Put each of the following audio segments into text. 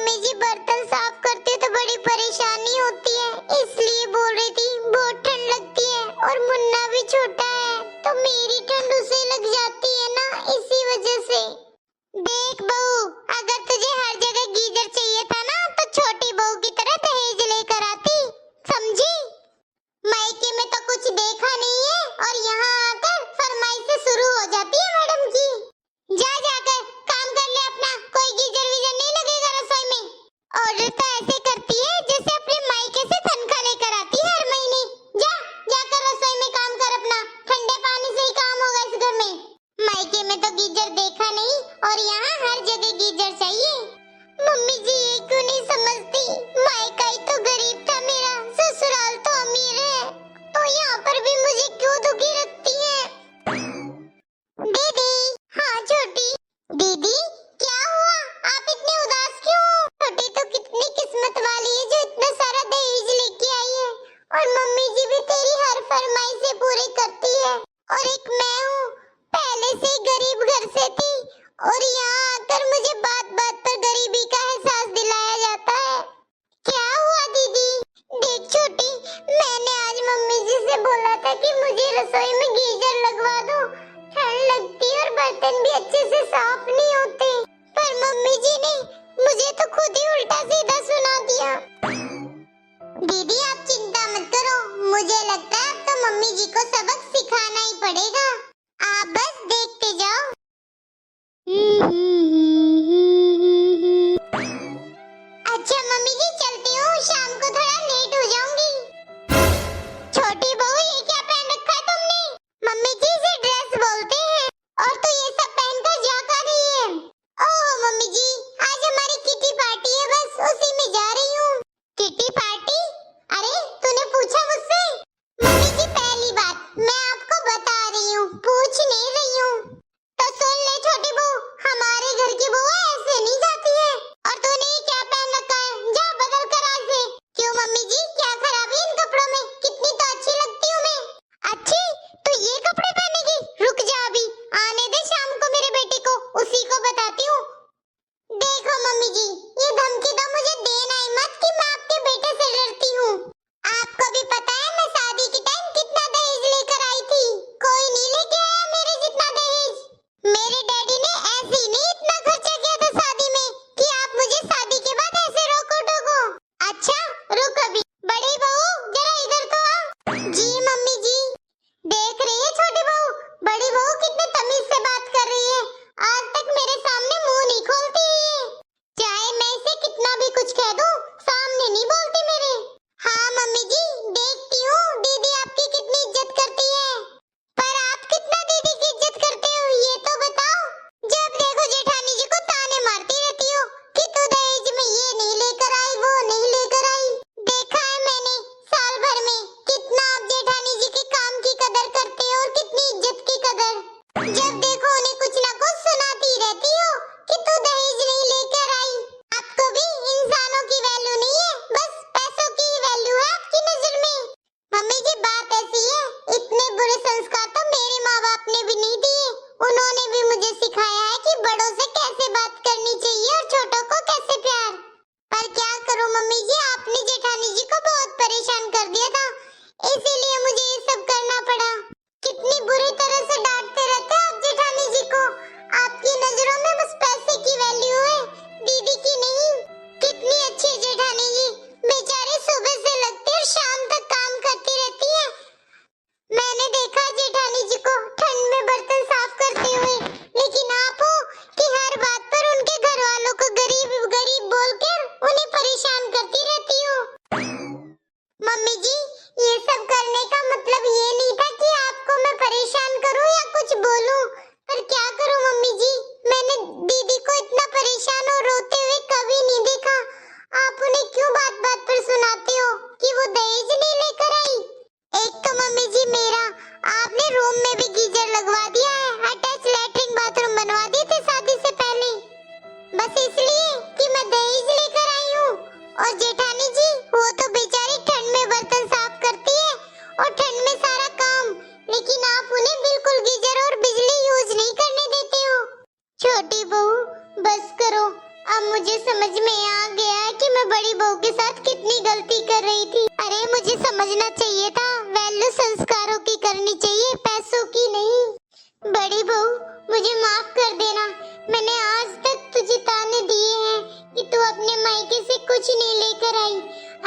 Mummy जी बर्तन साफ करते हो तो बड़ी परेशानी होती है, इसलिए बोल रही थी। बहुत ठंड लगती है और मुन्ना भी छोटा है तो मेरी ठंड उसे लग जाती है ना, इसी वजह से। देख बहू, अगर तुझे हर जगह गीजर चाहिए था ना तो छोटी बहू की तरह दहेज लेकर आती, समझी? मायके में तो कुछ देखा नहीं है और यहाँ आकर फरमाइशें शुरू हो जाती है मैडम की। जा जाकर काम कर ले अपना, कोई गीजर वीजर नहीं लगेगा रसोई में। ऑर्डर तो ऐसे करती है जैसे अपने मायके से तनख्वाह लेकर आती है हर महीने। जा जाकर रसोई में काम कर अपना, ठंडे पानी से ही काम होगा इस घर में। मायके में तो गीजर देखा नहीं और यहाँ हर जगह गीजर चाहिए। मम्मी जी ये क्यों नहीं समझती? मायका ही तो गरीब था मेरा, ससुराल तो अमीर है, तो यहाँ पर भी मुझे क्यों दुखी रखती है? दीदी। हाँ छोटी। दीदी क्या हुआ, आप इतने उदास क्यों हो? छोटी तो कितनी किस्मत वाली है जो इतना सारा दहेज लेके आई है, और मम्मी जी भी तेरी हर फरमाइश पूरी करती है। और एक मैं हूँ, पहले से ही गरीब घर से थी और यहाँ आकर मुझे बात बात पर गरीबी का एहसास दिलाया जाता है। क्या हुआ दीदी? देख छोटी, मैंने आज मम्मी जी से बोला था कि मुझे रसोई में गीजर लगवा दो, ठंड लगती है और बर्तन भी अच्छे से साफ नहीं होते, पर मम्मी जी ने मुझे तो खुद ही उल्टा सीधा सुना दिया। दीदी आप चिंता मत करो, मुझे लगता है अब तो मम्मी जी को सबक सिखाना ही पड़ेगा, आप बस देखते जाओ। अच्छा मम्मी जी चलती हूँ, शाम को थोड़ा लेट हो जाऊंगी। छोटी बहू ये क्या पहन रखा है तुमने? मम्मी जी इसे ड्रेस बोलते हैं, और तू ये सब पहनकर जा कर रही है? ओह मम्मी जी आज हमारी किटी पार्टी है, बस उसी में जा रही हूँ। Kitty party? अरे तूने पूछा मुझसे? मम्मी जी पहली बात मैं आपको बता रही हूँ, पूछ नहीं रही हूँ। तो सुन ले छोटी बहू, हमारे घर की बहू ऐसे नहीं जाती है। और तूने ये क्या पहन रखा है? जा बदल कर आज से। क्यों मम्मी जी क्या खराबी इन कपड़ों में? कितनी तो अच्छी लगती हूँ मैं। अच्छी? तो ये कपड़े पहनेगी? रुक जा अभी, आने दे शाम को मेरे बेटे को, उसी को बताती हूँ। देखो मम्मी जी ये धमकी तो मुझे देना ही मत कि मैं आपके बेटे से डरती हूँ। आपको भी पता है मैं शादी के टाइम कितना दहेज लेकर आई थी, कोई नहीं लेके आया मेरे जितना दहेज। मेरे डैडी ने ऐसे ही नहीं इतना खर्चा किया था शादी में कि आप मुझे शादी के बाद ऐसे रोको टोको। अच्छा रुक अभी, बड़ी बहू जरा इधर तो आ। जी मम्मी जी। देख रही है छोटी बहू, बड़ी बहू कितने तमीज से बात कर रही है, आज तक मेरे सामने मुंह नहीं खोलती है। चाहे मैं इसे कितना भी कुछ कह दूं, सामने नहीं बोलती मेरे। हाँ मम्मी जी देखती हूँ दीदी आपकी कितनी इज्जत करती है, पर आप कितना दीदी की इज्जत करते हो ये तो बताओ। जब देखो जेठानी जी को ताने मारती रहती हो कि तू दहेज में ये नहीं लेकर आई, वो नहीं लेकर आई। देखा है मैंने साल भर में कितना आप जेठानी जी के काम की कदर करते हो और कितनी इज्जत की कदर। जब देखो उन्हें कुछ ना कुछ सुनाती रहती हो कि तू दहेज नहीं लेकर आई। आपको भी इंसानों की वैल्यू नहीं है, बस पैसों की वैल्यू है आपकी नजर में। मम्मी जी बात ऐसी है, इतने बुरे संस्कार तो मेरे माँ बाप ने भी नहीं दिए, उन्होंने भी मुझे सिखाया है कि बड़ों से कैसे बात करनी चाहिए और छोटों को कैसे प्यार। पर क्या करूं मम्मी जी, आपने जेठानी जी को बहुत परेशान कर दिया था, इसीलिए मुझे ये सब करना पड़ा। कितनी बुरी तरह से डांटते रहते हैं आप जेठानी जी को, आपकी नजरों में बस पैसे की वैल्यू है, दीदी की नहीं। कितनी अच्छी जेठानी जी, बेचारे सुबह से लगते और शाम तक काम करती रहती है। मैंने देखा जेठानी जी को ठंड में बर्तन साफ करते हुए, लेकिन आप हो कि हर बात पर उनके घर वालों को गरीब गरीब बोलकर उन्हें परेशान करती रहती हो। मम्मी जी ये सब करने का मतलब ये नहीं था कि आपको मैं परेशान करूं या कुछ बोलूं, पर क्या करूं मम्मी जी, मैंने दीदी अब मुझे समझ में आ गया कि मैं बड़ी बहू के साथ कितनी गलती कर रही थी। अरे मुझे समझना चाहिए था, वैल्यू संस्कारों की करनी चाहिए, पैसों की नहीं। बड़ी बहू मुझे माफ कर देना, मैंने आज तक तुझे ताने दिए हैं कि तू अपने मायके से कुछ नहीं लेकर आई।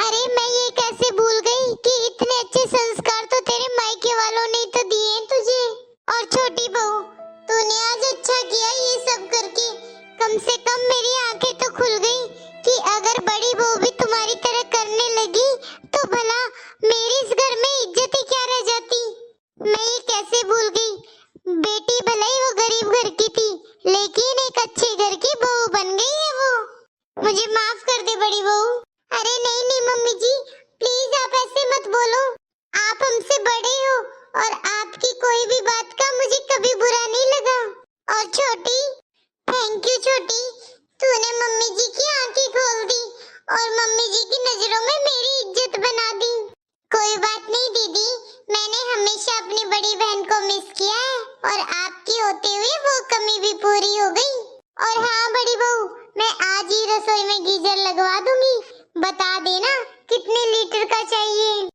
अरे मैं ये कैसे भूल गई कि इतने अच्छे संस्कार तो तेरे मायके वालों ने तो दिए हैं तुझे। और छोटी बहू तूने आज अच्छा किया ये सब करके, कम से कम मेरी आंखें तो खुल गई कि अगर बड़ी बहू भी तुम्हारी तरह करने लगी तो भला मेरी इस घर में इज्जत ही क्या रह जाती। मैं ये कैसे भूल गई, बेटी भले ही वो गरीब घर की थी लेकिन एक अच्छे घर की बहू बन गई है वो। मुझे माफ कर दे बड़ी बहू। अरे नहीं नहीं मम्मी जी, प्लीज आप ऐसे मत बोलो, आप हमसे बड़े हो और आपकी कोई भी बात का मुझे कभी बुरा नहीं लगा। और छोटी, थैंक यू छोटी, तूने मम्मी जी की आंखें खोल दी और मम्मी जी की नजरों में मेरी इज्जत बना दी। कोई बात नहीं दीदी, मैंने हमेशा अपनी बड़ी बहन को मिस किया है और आपकी होते हुए वो कमी भी पूरी हो गई। और हाँ बड़ी बहू, मैं आज ही रसोई में गीजर लगवा दूंगी, बता देना कितने लीटर का चाहिए।